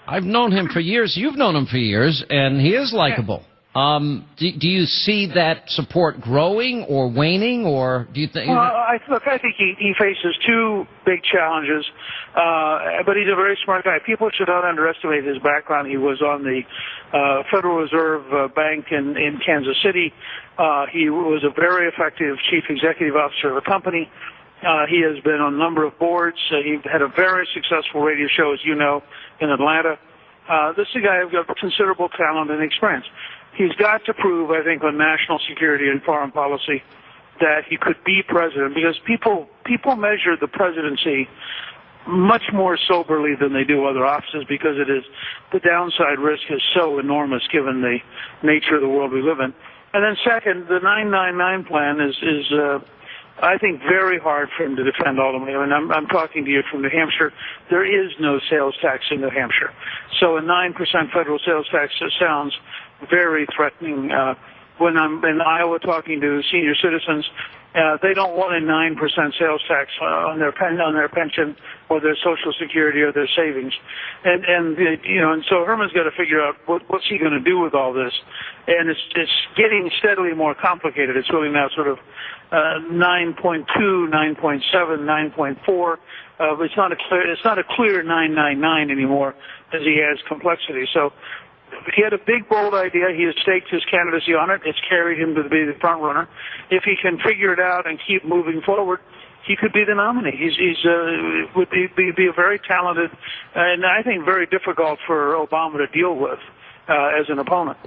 I've known him for years. You've known him for years, and he is likable. Do you see that support growing or waning, or do you think? Well, I think he faces two big challenges, but he's a very smart guy. People should not underestimate his background. He was on the Federal Reserve Bank in Kansas City. He was a very effective chief executive officer of a company. He has been on a number of boards. He had a very successful radio show, as you know, in Atlanta. This is a guy who's got considerable talent and experience. He's got to prove, I think, on national security and foreign policy that he could be president, because people measure the presidency much more soberly than they do other offices, because the downside risk is so enormous given the nature of the world we live in. And then second, the 999 plan is I think, very hard for him to defend ultimately. I mean, I'm talking to you from New Hampshire. There is no sales tax in New Hampshire. So a 9% federal sales tax sounds very threatening. When I'm in Iowa talking to senior citizens, they don't want a 9% sales tax on their pension or their Social Security or their savings, and so Herman's got to figure out what's he going to do with all this, and it's getting steadily more complicated. It's really now sort of 9.2, 9.7, 9.4. It's not a clear 999 anymore, as he has complexity. So he had a big, bold idea. He has staked his candidacy on it. It's carried him to be the front runner. If he can figure it out and keep moving forward, he could be the nominee. Would be a very talented and I think very difficult for Obama to deal with as an opponent.